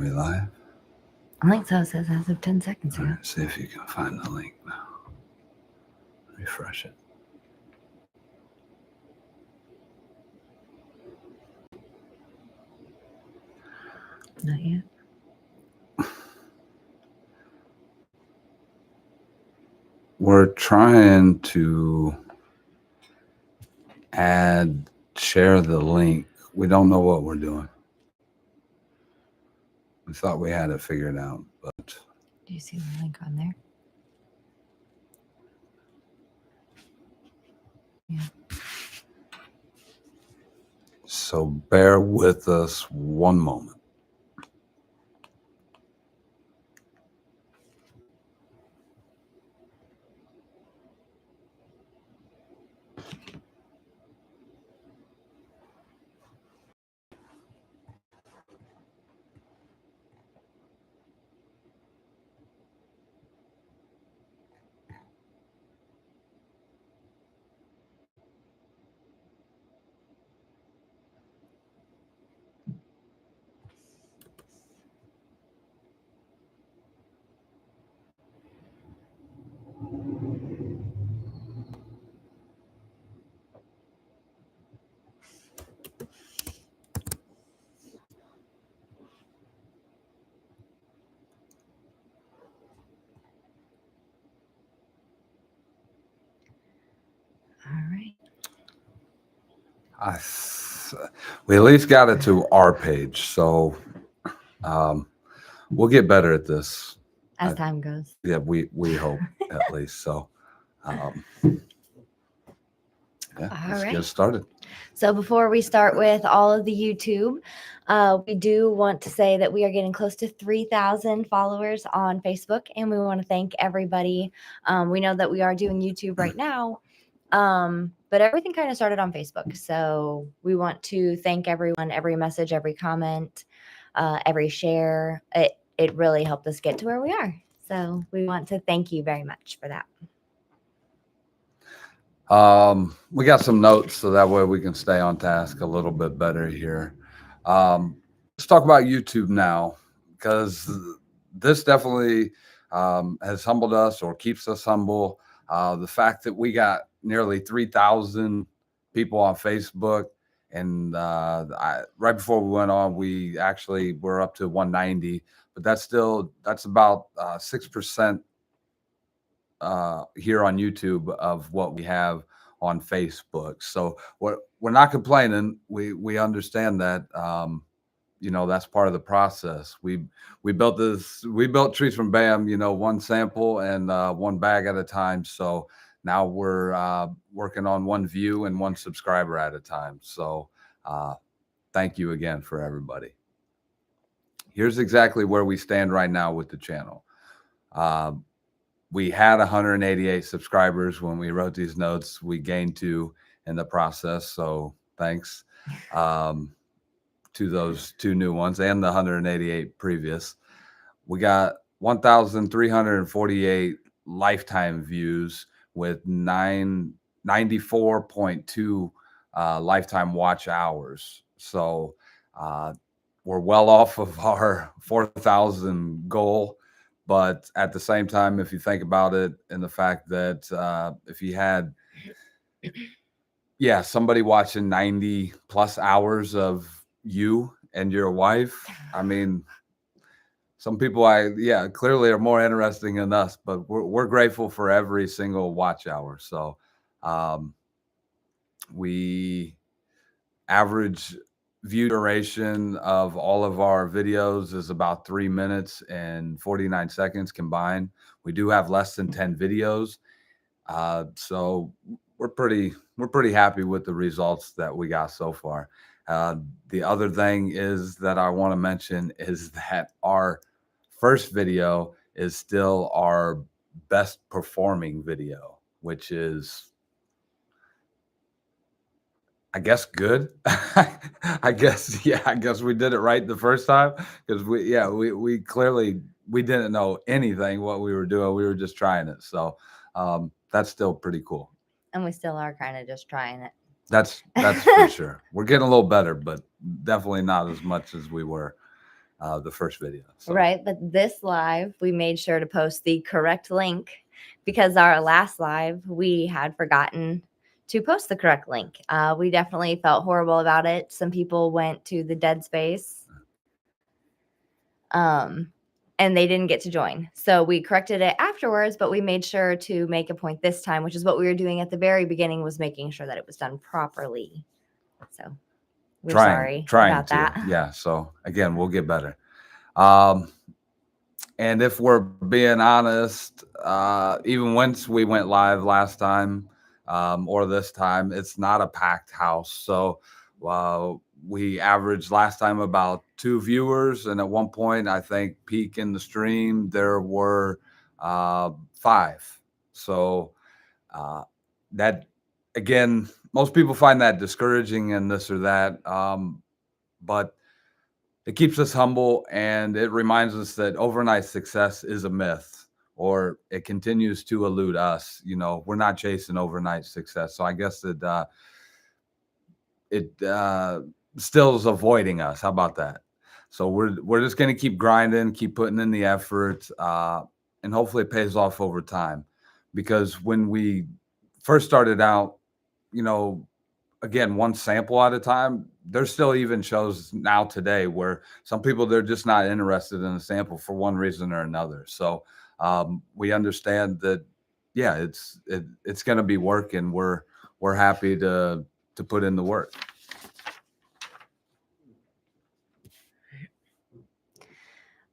we live? I think so. It says as of 10 seconds ago. Right, see if you can find the link now. Refresh it. Not yet. We're trying to share the link. We don't know what we're doing. We thought we had it figured out, but. Do you see the link on there? Yeah. So bear with us one moment. All right. We at least got it to our page, so we'll get better at this as time goes. Yeah, we hope at least. So, let's get started. So before we start with all of the YouTube, we do want to say that we are getting close to 3,000 followers on Facebook, and we want to thank everybody. We know that we are doing YouTube right now, but everything kind of started on Facebook. So we want to thank everyone, every message, every comment, every share. It really helped us get to where we are. So we want to thank you very much for that. We got some notes so that way we can stay on task a little bit better here. Let's talk about YouTube now, because this definitely has humbled us or keeps us humble. The fact that we got nearly 3,000 people on Facebook, and right before we went on, we actually were up to 190, but that's about 6% here on YouTube of what we have on Facebook. So we're not complaining. We understand that that's part of the process. We built Trees from BAM, one sample and one bag at a time. So now we're working on one view and one subscriber at a time. So thank you again for everybody. Here's exactly where we stand right now with the channel. We had 188 subscribers when we wrote these notes. We gained 2 in the process. So thanks to those 2 new ones and the 188 previous. We got 1,348 lifetime views with 94.2 lifetime watch hours. So we're well off of our 4,000 goal. But at the same time, if you think about it, and the fact that if you had, somebody watching 90 plus hours of you and your wife, I mean, some people clearly are more interesting than us, but we're grateful for every single watch hour. So we average view duration of all of our videos is about 3 minutes and 49 seconds combined. We do have less than 10 videos. So we're pretty happy with the results that we got so far. The other thing is that I want to mention is that our first video is still our best performing video, which is, I guess, good. I guess we did it right the first time, because we clearly didn't know anything what we were doing. We were just trying it. So that's still pretty cool. And we still are kind of just trying it. That's for sure. We're getting a little better, but definitely not as much as we were. the first video. So. Right. But this live, we made sure to post the correct link because our last live, we had forgotten to post the correct link. We definitely felt horrible about it. Some people went to the dead space and they didn't get to join. So we corrected it afterwards, but we made sure to make a point this time, which is what we were doing at the very beginning, was making sure that it was done properly. So we're sorry about that. Yeah. So again, we'll get better. And if we're being honest, even once we went live last time or this time, it's not a packed house. So we averaged last time about 2 viewers. And at one point, I think peak in the stream, there were 5. So that, again, most people find that discouraging and this or that. But it keeps us humble, and it reminds us that overnight success is a myth, or it continues to elude us. You know, we're not chasing overnight success. So I guess it still is avoiding us. How about that? So we're just going to keep grinding, keep putting in the effort, and hopefully it pays off over time. Because when we first started out, you know, again, one sample at a time, there's still even shows now today where some people, they're just not interested in a sample for one reason or another. So we understand that, yeah, it's going to be work, and we're happy to put in the work.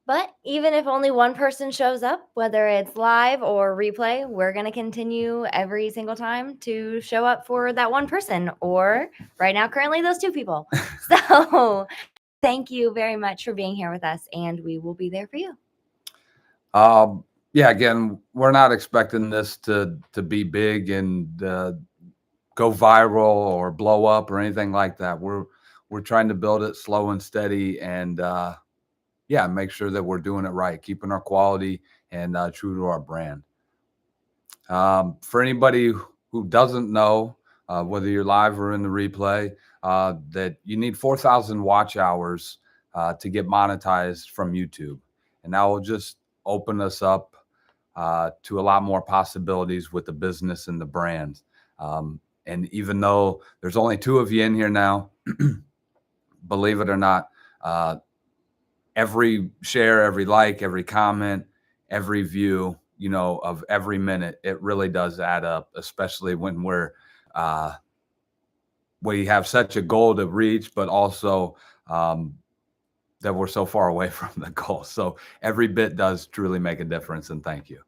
But even if only one person shows up, whether it's live or replay, we're going to continue every single time to show up for that one person, or right now, currently, those 2 people. So thank you very much for being here with us, and we will be there for you. Yeah, again, we're not expecting this to be big and go viral or blow up or anything like that. We're trying to build it slow and steady, and yeah, make sure that we're doing it right, keeping our quality and true to our brand. For anybody who doesn't know, whether you're live or in the replay, that you need 4,000 watch hours to get monetized from YouTube. And that will just open us up to a lot more possibilities with the business and the brand. And even though there's only 2 of you in here now, believe it or not, every share, every like, every comment, every view, you know, of every minute, it really does add up, especially when we have such a goal to reach, but also that we're so far away from the goal. So every bit does truly make a difference, and thank you.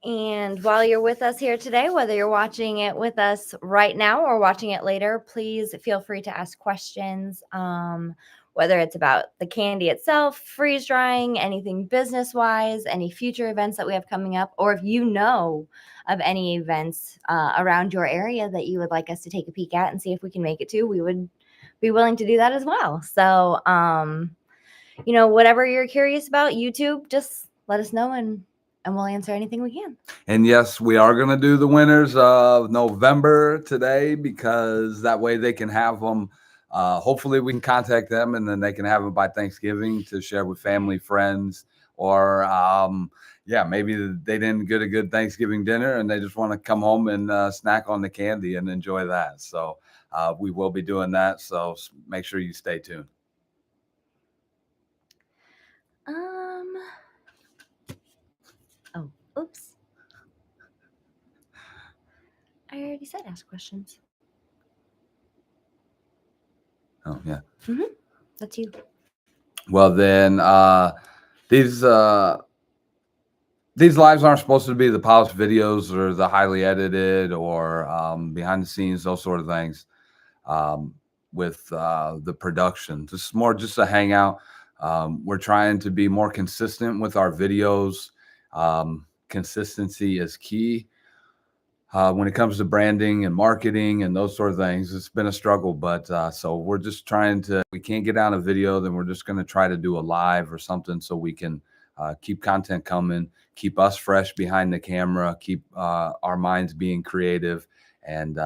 And while you're with us here today, whether you're watching it with us right now or watching it later, please feel free to ask questions, whether it's about the candy itself, freeze drying, anything business-wise, any future events that we have coming up, or if you know of any events around your area that you would like us to take a peek at and see if we can make it to, we would be willing to do that as well. So, you know, whatever you're curious about, YouTube, just let us know and we'll answer anything we can. And yes, we are going to do the winners of November today, because that way they can have them. Hopefully we can contact them, and then they can have them by Thanksgiving to share with family, friends, or yeah, maybe they didn't get a good Thanksgiving dinner and they just want to come home and snack on the candy and enjoy that. So we will be doing that. So make sure you stay tuned. Oh, oops. I already said ask questions. Oh, yeah. Mm-hmm. That's you. Well, then these lives aren't supposed to be the polished videos or the highly edited or behind the scenes, those sort of things with the production. This is more just a hangout. We're trying to be more consistent with our videos. Consistency is key. When it comes to branding and marketing and those sort of things, it's been a struggle, but so we're just trying to, we can't get out a video, then we're just going to try to do a live or something so we can keep content coming, keep us fresh behind the camera, keep our minds being creative, and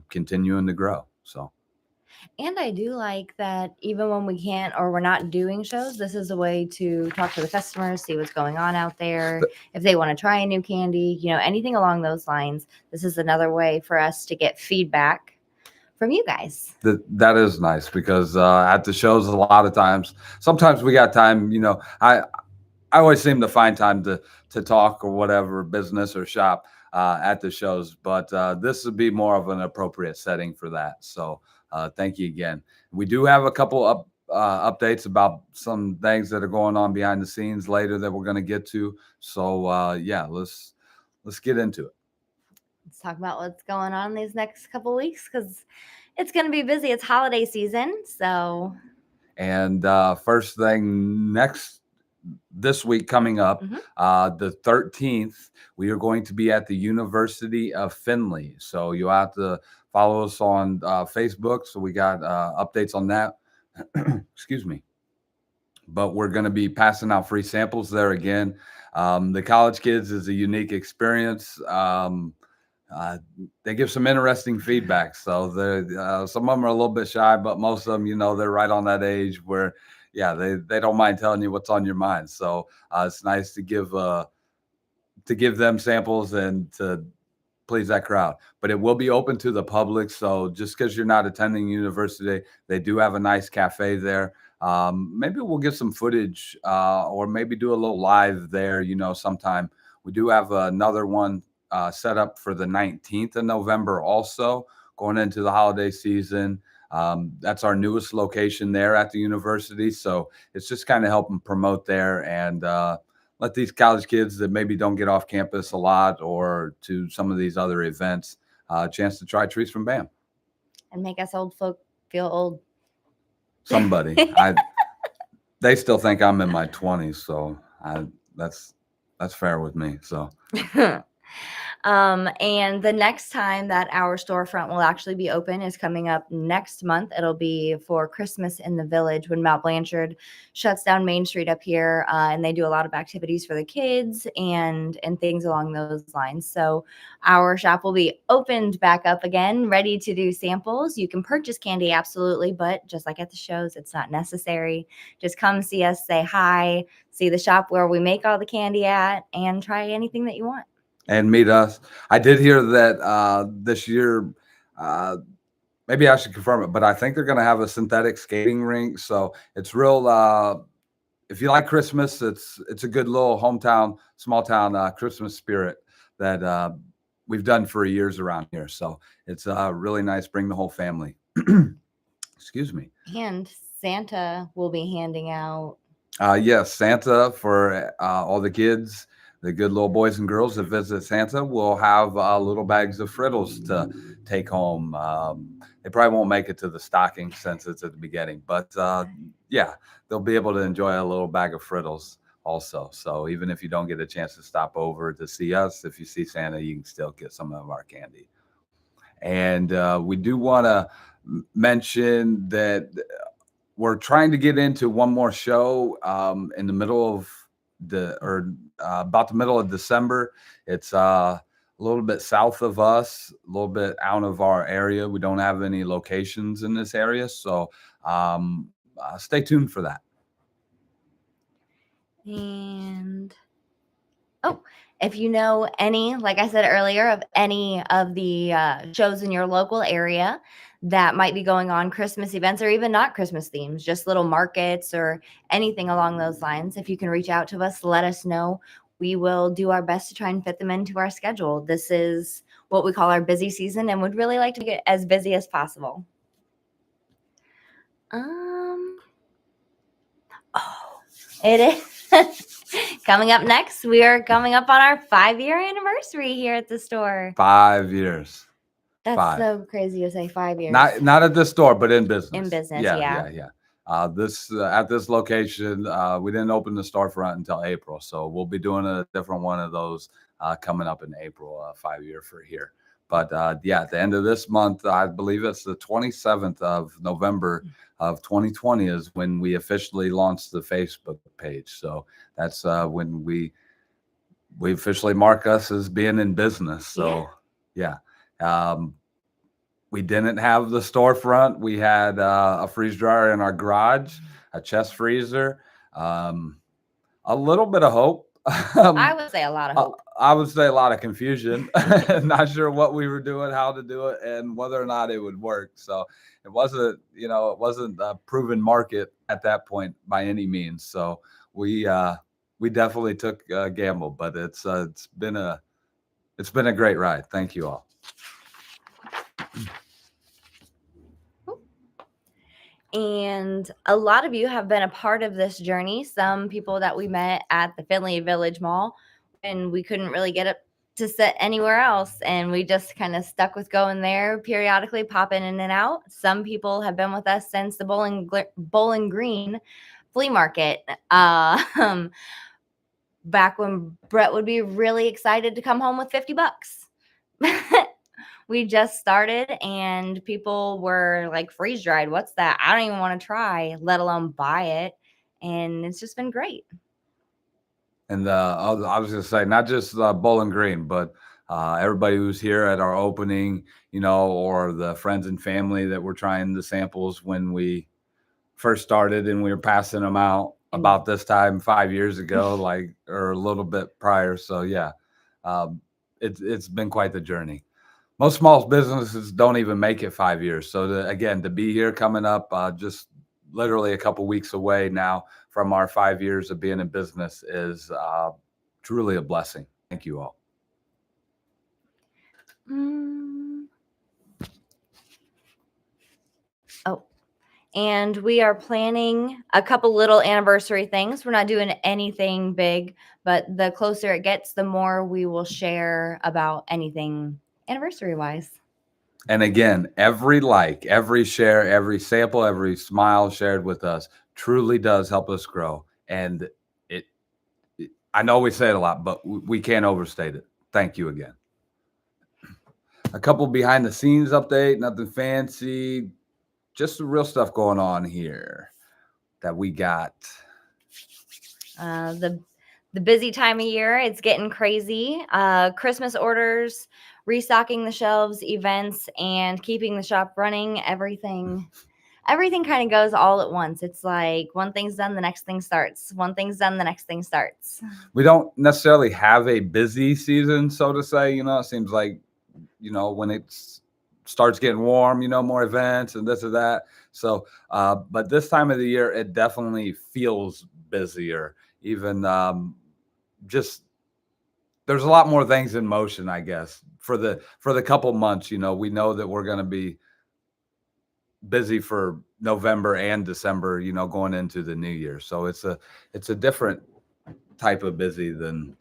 continuing to grow. So. And I do like that even when we can't or we're not doing shows, this is a way to talk to the customers, see what's going on out there. If they want to try a new candy, anything along those lines, this is another way for us to get feedback from you guys. That is nice because at the shows, a lot of times, sometimes we got time. I always seem to find time to talk or whatever business or shop at the shows, but this would be more of an appropriate setting for that. So thank you again. We do have a couple updates about some things that are going on behind the scenes later that we're going to get to. So yeah, let's get into it. Let's talk about what's going on these next couple weeks because it's going to be busy. It's holiday season, so. And first thing this week coming up, the 13th, we are going to be at the University of Findlay. So you'll have to follow us on Facebook. So we got updates on that. Excuse me. But we're going to be passing out free samples there again. The college kids is a unique experience. They give some interesting feedback. So some of them are a little bit shy, but most of them, they're right on that age where, yeah, they don't mind telling you what's on your mind. So it's nice to give them samples and to please that crowd. But it will be open to the public. So just because you're not attending university, they do have a nice cafe there. Maybe we'll get some footage or maybe do a little live there, sometime. We do have another one set up for the 19th of November also, going into the holiday season. That's our newest location there at the university. So it's just kind of helping promote there and let these college kids that maybe don't get off campus a lot or to some of these other events a chance to try treats from BAM. And make us old folk feel old. Somebody. They still think I'm in my 20s, so that's fair with me. So and the next time that our storefront will actually be open is coming up next month. It'll be for Christmas in the Village when Mount Blanchard shuts down Main Street up here, and they do a lot of activities for the kids and things along those lines. So our shop will be opened back up again, ready to do samples. You can purchase candy, absolutely, but just like at the shows, it's not necessary. Just come see us, say hi, see the shop where we make all the candy at, and try anything that you want. And meet us. I did hear that this year, maybe I should confirm it, but I think they're going to have a synthetic skating rink. So it's real. If you like Christmas, it's a good little hometown, small town Christmas spirit that we've done for years around here. So it's really nice. Bring the whole family. Excuse me. And Santa will be handing out. Yes, Santa for all the kids. The good little boys and girls that visit Santa will have little bags of frittles to take home. They probably won't make it to the stocking since it's at the beginning, but yeah, they'll be able to enjoy a little bag of frittles also. So even if you don't get a chance to stop over to see us, if you see Santa, you can still get some of our candy. And we do want to mention that we're trying to get into one more show in the middle of about the middle of December. It's a little bit south of us, a little bit out of our area. We don't have any locations in this area, so stay tuned for that. And if you know any, like I said earlier, of any of the shows in your local area that might be going on, Christmas events or even not Christmas themes, just little markets or anything along those lines, if you can reach out to us, let us know. We will do our best to try and fit them into our schedule. This is what we call our busy season and would really like to get as busy as possible. It is. Coming up next, we are coming up on our 5-year anniversary here at the store. 5 years. That's so crazy to say 5 years. Not at this store, but in business. In business, yeah. This at this location, we didn't open the storefront until April, so we'll be doing a different one of those coming up in April, 5-year for here. But yeah, at the end of this month, I believe it's the 27th of November of 2020 is when we officially launched the Facebook page. So that's when we officially mark us as being in business. So yeah. we didn't have the storefront. We had a freeze dryer in our garage, a chest freezer, a little bit of hope. I would say a lot of hope. I would say a lot of confusion. Not sure what we were doing, how to do it, and whether or not it would work. So it wasn't, it wasn't a proven market at that point by any means. So we definitely took a gamble, but it's been a great ride. Thank you all. And a lot of you have been a part of this journey. Some people that we met at the Findlay Village Mall, and we couldn't really get up to sit anywhere else, and we just kind of stuck with going there periodically, popping in and out. Some people have been with us since the Bowling Green flea market, back when Brett would be really excited to come home with $50. We just started and people were like, freeze dried, what's that? I don't even want to try, let alone buy it. And it's just been great. And I was going to say, not just Bowling Green, but everybody who's here at our opening, or the friends and family that were trying the samples when we first started and we were passing them out about this time 5 years ago, or a little bit prior. So yeah, it's been quite the journey. Most small businesses don't even make it 5 years. So to be here coming up, just literally a couple weeks away now from our 5 years of being in business is truly a blessing. Thank you all. Oh, and we are planning a couple little anniversary things. We're not doing anything big, but the closer it gets, the more we will share about anything anniversary wise. And again, every like, every share, every sample, every smile shared with us truly does help us grow. And I know we say it a lot, but we can't overstate it. Thank you again. A couple behind the scenes update, nothing fancy, just the real stuff going on here that we got. The busy time of year, it's getting crazy. Christmas orders, restocking the shelves, events, and keeping the shop running. Everything kind of goes all at once. It's like one thing's done, the next thing starts. One thing's done, the next thing starts. We don't necessarily have a busy season, so to say. It seems like, when it starts getting warm, more events and this or that. So, but this time of the year, it definitely feels busier. Even just there's a lot more things in motion, I guess, for the couple months. We know that we're going to be busy for November and December, going into the new year. So it's a different type of busy than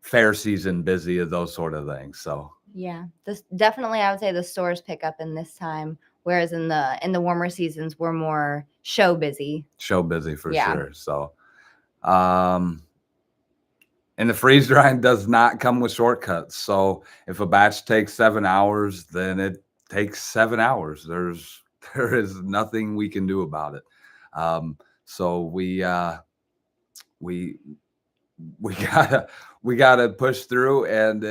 fair season busy of those sort of things. So yeah, this definitely, I would say the stores pick up in this time, whereas in the warmer seasons we're more show busy for sure. So and the freeze drying does not come with shortcuts. So if a batch takes 7 hours, then it takes 7 hours. There is nothing we can do about it. So we gotta push through. And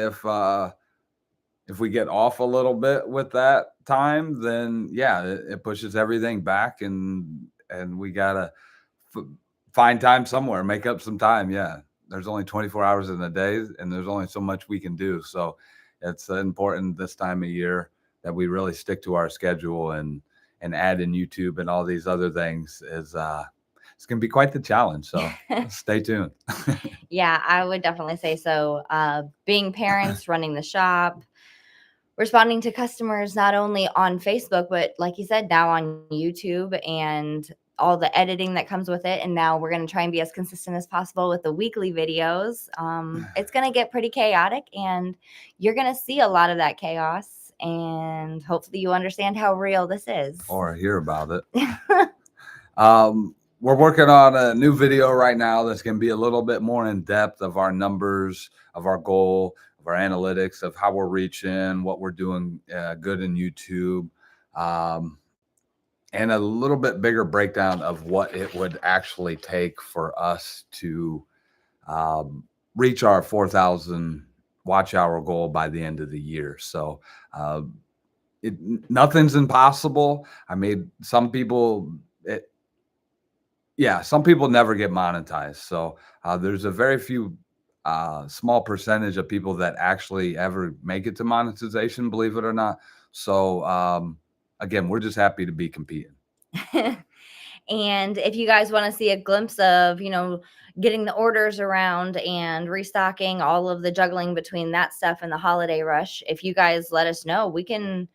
if we get off a little bit with that time, then yeah, it pushes everything back, and we gotta find time somewhere, make up some time. Yeah. There's only 24 hours in a day, and there's only so much we can do. So it's important this time of year that we really stick to our schedule, and add in YouTube and all these other things is it's going to be quite the challenge. So stay tuned. Yeah, I would definitely say so. Being parents, running the shop, responding to customers, not only on Facebook, but like you said, now on YouTube, and all the editing that comes with it. And now we're going to try and be as consistent as possible with the weekly videos. It's going to get pretty chaotic, and you're going to see a lot of that chaos, and hopefully you understand how real this is. Or hear about it. We're working on a new video right now that's going to be a little bit more in depth of our numbers, of our goal, of our analytics, of how we're reaching, what we're doing good in YouTube. And a little bit bigger breakdown of what it would actually take for us to reach our 4,000 watch hour goal by the end of the year. So, nothing's impossible. I mean, some people never get monetized. So there's a very few small percentage of people that actually ever make it to monetization, believe it or not. So again, we're just happy to be competing. And if you guys want to see a glimpse of, getting the orders around and restocking, all of the juggling between that stuff and the holiday rush, if you guys let us know, we can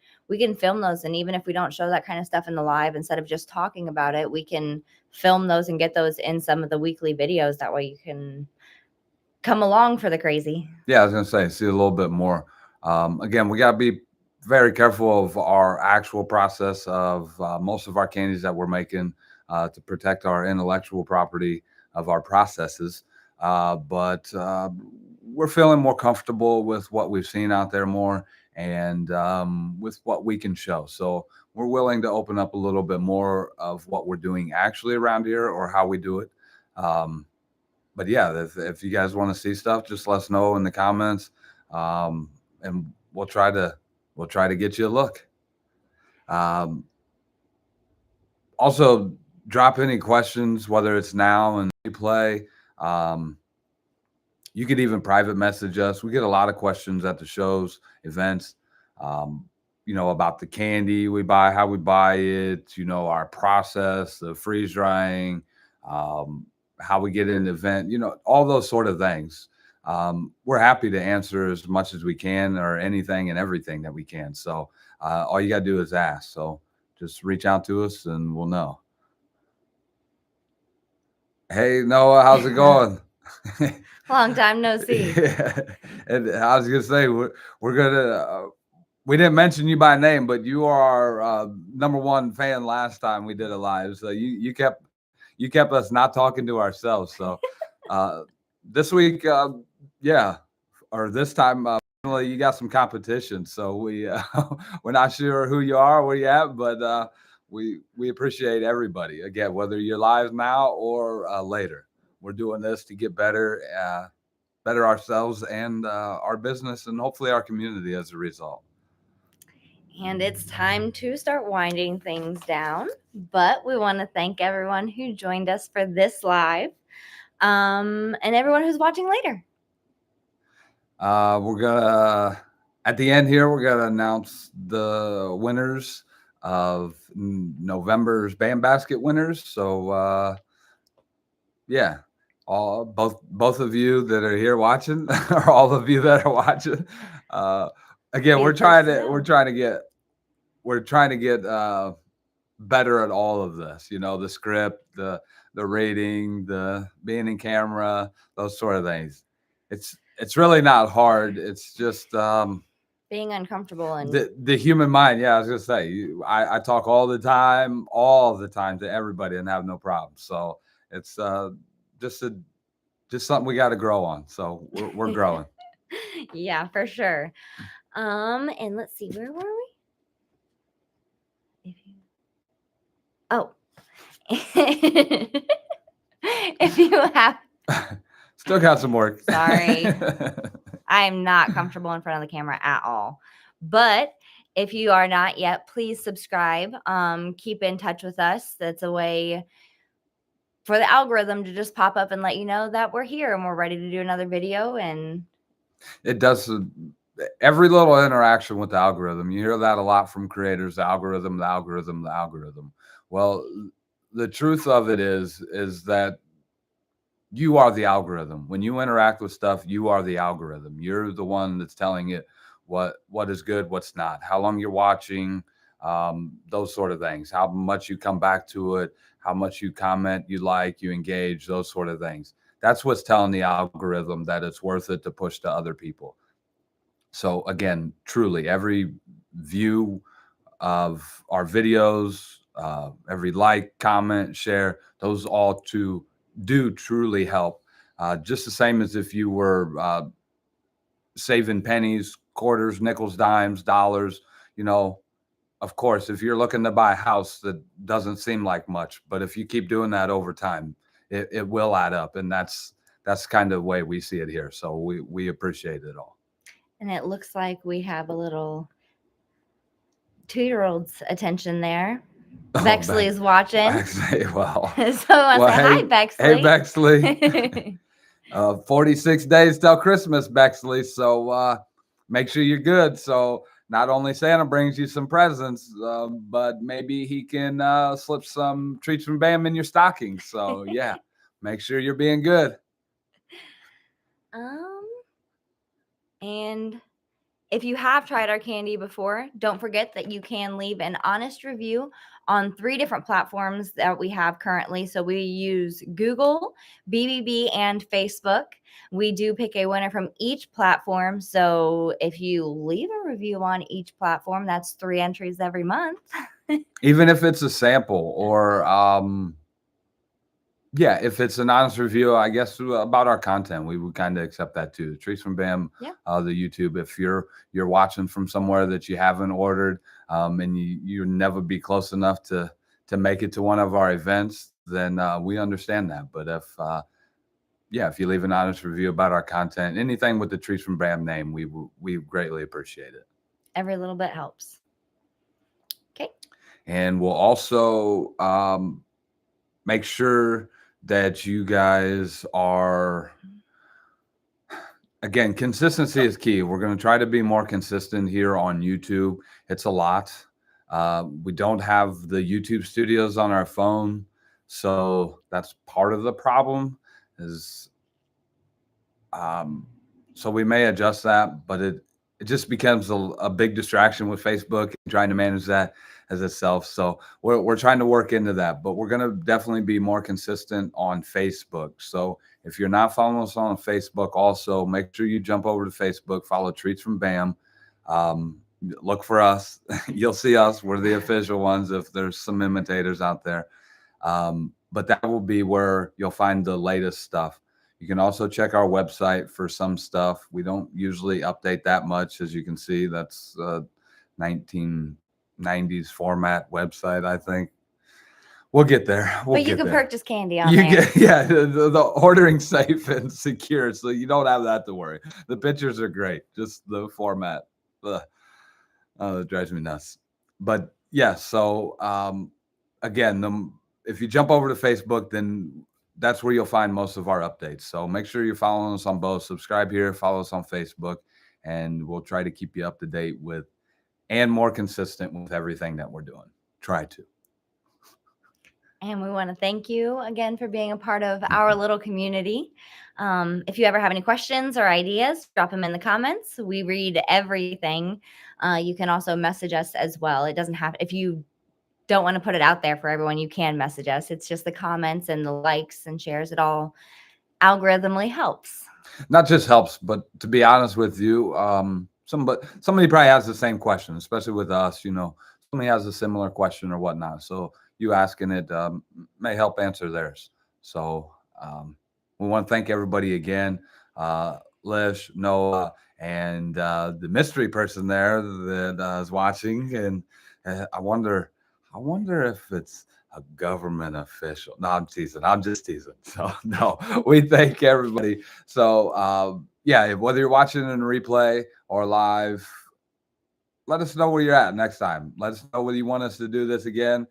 film those. And even if we don't show that kind of stuff in the live, instead of just talking about it, we can film those and get those in some of the weekly videos. That way you can come along for the crazy. Yeah, I was gonna say, see a little bit more. Again, we gotta be very careful of our actual process of most of our candies that we're making to protect our intellectual property of our processes. But we're feeling more comfortable with what we've seen out there more, and with what we can show. So we're willing to open up a little bit more of what we're doing actually around here, or how we do it. But yeah, if you guys want to see stuff, just let us know in the comments, and we'll try to get you a look. Also, drop any questions, whether it's now and replay. You could even private message us. We get a lot of questions at the shows, events, about the candy we buy, how we buy it, our process, the freeze drying, how we get in an event, all those sort of things. We're happy to answer as much as we can, or anything and everything that we can. So all you got to do is ask. So just reach out to us and we'll know. Hey, Noah, how's it going? Long time no see. Yeah. And I was gonna say, we're gonna we didn't mention you by name, but you are our #1 fan last time we did a live. So you kept us not talking to ourselves. So this week, or this time, finally you got some competition. So we're not sure who you are, where you at, but we appreciate everybody. Again, whether you're live now or later, we're doing this to get better ourselves and our business, and hopefully our community as a result. And it's time to start winding things down. But we want to thank everyone who joined us for this live, and everyone who's watching later. We're gonna at the end here, we're gonna announce the winners of November's band basket winners. So both of you that are here watching, or all of you that are watching, again, we're trying to get better at all of this. The script, the rating, the being in camera, those sort of things. It's really not hard. It's just being uncomfortable and the human mind. Yeah, I was gonna say, I talk all the time to everybody and have no problem. So it's just something we got to grow on. So we're growing. Yeah, for sure. And let's see, where were we? If you have still got some work. Sorry. I'm not comfortable in front of the camera at all. But if you are not yet, please subscribe. Keep in touch with us. That's a way for the algorithm to just pop up and let you know that we're here and we're ready to do another video. And it does every little interaction with the algorithm. You hear that a lot from creators: the algorithm, the algorithm, the algorithm. Well, the truth of it is that you are the algorithm. When you interact with stuff, you are the algorithm. You're the one that's telling it what is good, what's not, how long you're watching, those sort of things, how much you come back to it, how much you comment, you like, you engage, those sort of things. That's what's telling the algorithm that it's worth it to push to other people. So again, truly, every view of our videos, every like, comment, share, those all do truly help. Just the same as if you were saving pennies, quarters, nickels, dimes, dollars. Of course, if you're looking to buy a house, that doesn't seem like much, but if you keep doing that over time, it will add up. And that's kind of the way we see it here. So we appreciate it all. And it looks like we have a little 2-year-old's attention there. Oh, Bexley is watching. Bexley, well, So I well, say, hi, Bexley. Hey, Bexley. 46 days till Christmas, Bexley. So make sure you're good. So not only Santa brings you some presents, but maybe he can slip some treats from Bam in your stocking. So yeah, make sure you're being good. And if you have tried our candy before, don't forget that you can leave an honest review on 3 different platforms that we have currently. So we use Google, BBB, and Facebook. We do pick a winner from each platform. So if you leave a review on each platform, that's 3 entries every month. Even if it's a sample or yeah, if it's an honest review, I guess about our content, we would kind of accept that too. Treats from Bam, Yeah. The YouTube. If you're watching from somewhere that you haven't ordered, and you'll never be close enough to make it to one of our events, then we understand that. But if you leave an honest review about our content, anything with the Treats from Bam name, we greatly appreciate it. Every little bit helps. Okay. And we'll also make sure that you guys are, again, consistency is key. We're going to try to be more consistent here on YouTube. It's a lot. We don't have the YouTube studios on our phone, so that's part of the problem is so we may adjust that, but it just becomes a big distraction with Facebook and trying to manage that as itself. So we're trying to work into that, but we're going to definitely be more consistent on Facebook. So if you're not following us on Facebook, also make sure you jump over to Facebook, follow Treats from Bam. Look for us. You'll see us. We're the official ones if there's some imitators out there. But that will be where you'll find the latest stuff. You can also check our website for some stuff. We don't usually update that much. As you can see, that's 1990s format website, I think. We'll get there. But you can purchase candy on there. The ordering's safe and secure, so you don't have that to worry. The pictures are great. Just the format. It drives me nuts. But yeah, so again, if you jump over to Facebook, then that's where you'll find most of our updates. So make sure you're following us on both. Subscribe here, follow us on Facebook, and we'll try to keep you up to date with and more consistent with everything that we're doing. Try to. And we want to thank you again for being a part of our little community. If you ever have any questions or ideas, drop them in the comments. We read everything. You can also message us as well. It doesn't have, if you don't want to put it out there for everyone, you can message us. It's just the comments and the likes and shares. It all algorithmically helps. Not just helps, but to be honest with you, somebody probably has the same question, especially with us. Somebody has a similar question or whatnot. So you asking it may help answer theirs. So we want to thank everybody again, Lish, Noah, and the mystery person there that is watching. And I wonder if it's a government official. No, I'm teasing. I'm just teasing. So no, we thank everybody. So whether you're watching in a replay or live, let us know where you're at next time. Let us know whether you want us to do this again.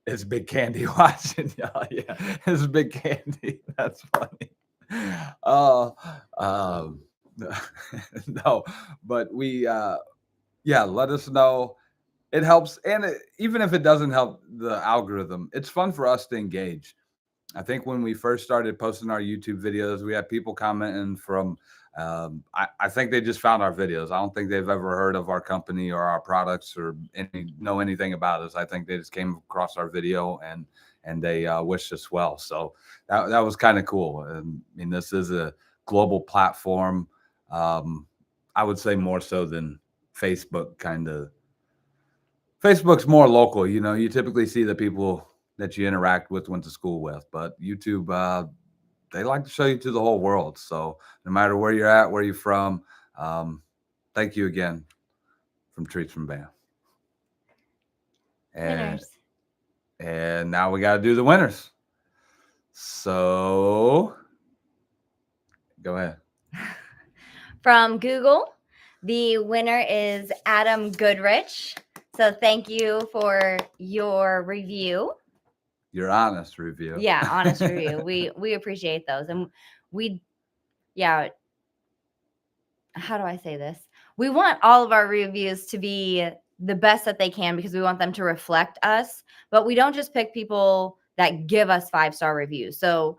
It's Big Candy watching. Yeah, it's Big Candy. That's funny. No, but let us know. It helps, and even if it doesn't help the algorithm, it's fun for us to engage. I think when we first started posting our YouTube videos, we had people commenting from, I think they just found our videos. I don't think they've ever heard of our company or our products or know anything about us. I think they just came across our video and they wished us well. So that was kind of cool. I mean, this is a global platform. I would say more so than Facebook kind of. Facebook's more local. You typically see the people that you interact with, went to school with, but YouTube, they like to show you to the whole world. So no matter where you're at, where you're from, thank you again from Treats from Bam. And now we got to do the winners. So go ahead. From Google, The winner is Adam Goodrich. So thank you for your review. Your honest review. Yeah, honest review. We appreciate those. And how do I say this? We want all of our reviews to be the best that they can because we want them to reflect us, but we don't just pick people that give us 5-star reviews. So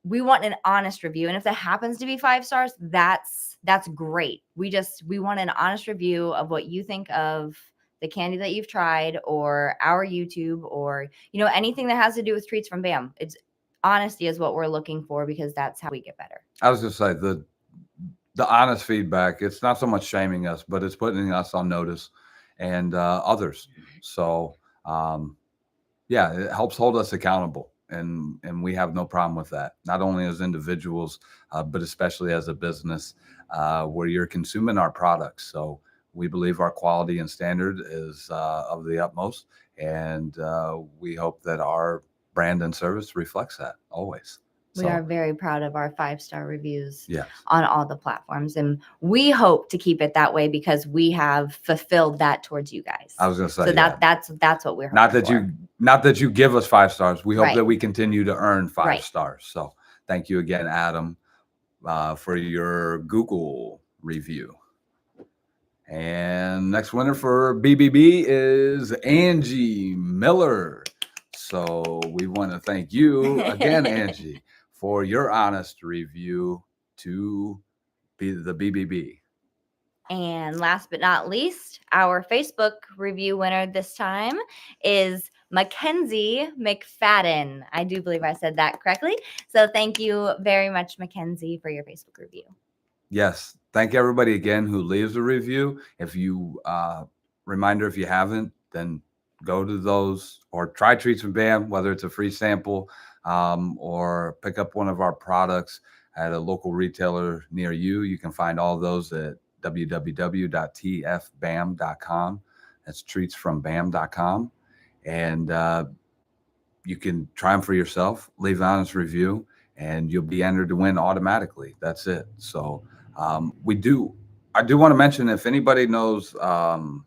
we want an honest review. And if that happens to be 5 stars, that's great. We want an honest review of what you think of the candy that you've tried or our YouTube or, anything that has to do with treats from BAM. It's honesty is what we're looking for because that's how we get better. I was going to say the honest feedback, it's not so much shaming us, but it's putting us on notice and others. So, yeah, it helps hold us accountable. And we have no problem with that, not only as individuals, but especially as a business where you're consuming our products. So we believe our quality and standard is of the utmost. And we hope that our brand and service reflects that always. We are very proud of our 5-star reviews yes. on all the platforms. And we hope to keep it that way because we have fulfilled that towards you guys. I was going to say, so that's what we're hoping not that you give us 5 stars. We hope right. that we continue to earn 5 right. stars. So thank you again, Adam, for your Google review. And next winner for BBB is Angie Miller. So we want to thank you again, Angie, for your honest review to be the BBB. And last but not least, our Facebook review winner this time is Mackenzie McFadden. I do believe I said that correctly. So thank you very much, Mackenzie, for your Facebook review. Yes. Thank everybody again who leaves a review. If you, reminder, if you haven't, then go to those or try Treats from BAM, whether it's a free sample or pick up one of our products at a local retailer near you. You can find all those at www.tfbam.com. That's treatsfrombam.com. And you can try them for yourself, leave an honest review, and you'll be entered to win automatically. That's it. So I do want to mention, if anybody knows Kiona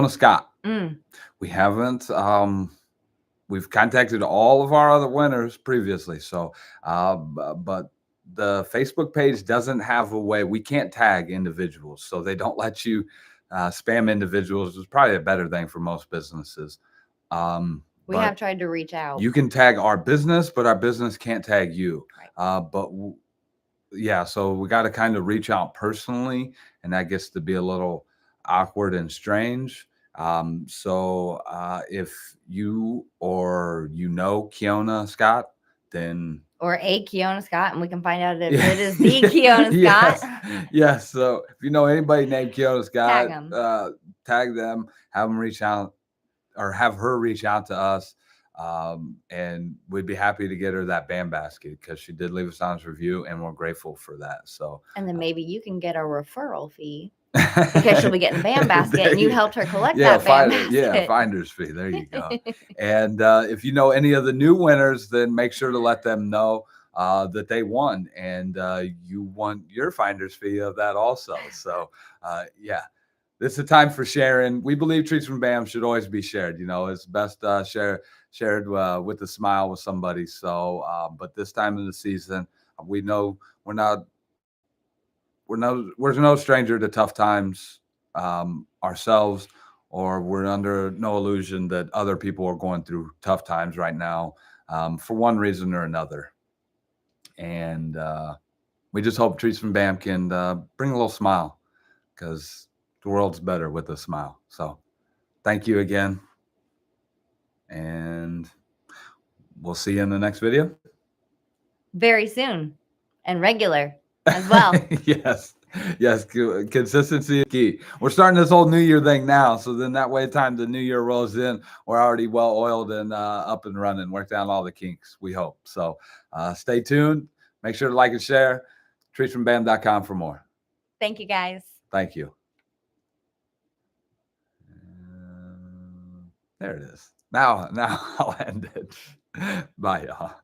Scott, we haven't, we've contacted all of our other winners previously. So, but the Facebook page doesn't have a way, we can't tag individuals. So they don't let you spam individuals. It's probably a better thing for most businesses. We have tried to reach out. You can tag our business, but our business can't tag you. Right. Yeah, so we got to kind of reach out personally, and that gets to be a little awkward and strange. So if you or Kiona Scott, then or a Kiona Scott, and we can find out if it is the Kiona Scott. Yes. So if you know anybody named Kiona Scott, tag them, have them reach out, or have her reach out to us. And we'd be happy to get her that BAM basket because she did leave us an honest review, and we're grateful for that. So, and then maybe you can get a referral fee because she'll be getting a BAM basket, and you helped her collect that BAM basket. Yeah, finder's fee. There you go. And if you know any of the new winners, then make sure to let them know that they won, and you won your finder's fee of that also. So, yeah. This is a time for sharing. We believe Treats from BAM should always be shared. It's best shared with a smile with somebody. So, but this time of the season, we know we're no stranger to tough times ourselves, or we're under no illusion that other people are going through tough times right now for one reason or another. And we just hope Treats from BAM can bring a little smile, because the world's better with a smile. So thank you again. And we'll see you in the next video. Very soon. And regular as well. Yes. Consistency is key. We're starting this whole New Year thing now. So then that way, time the New Year rolls in, we're already well oiled and up and running, worked out all the kinks, we hope. So stay tuned. Make sure to like and share. Treatsfrombam.com for more. Thank you, guys. Thank you. There it is. Now I'll end it. Bye, y'all.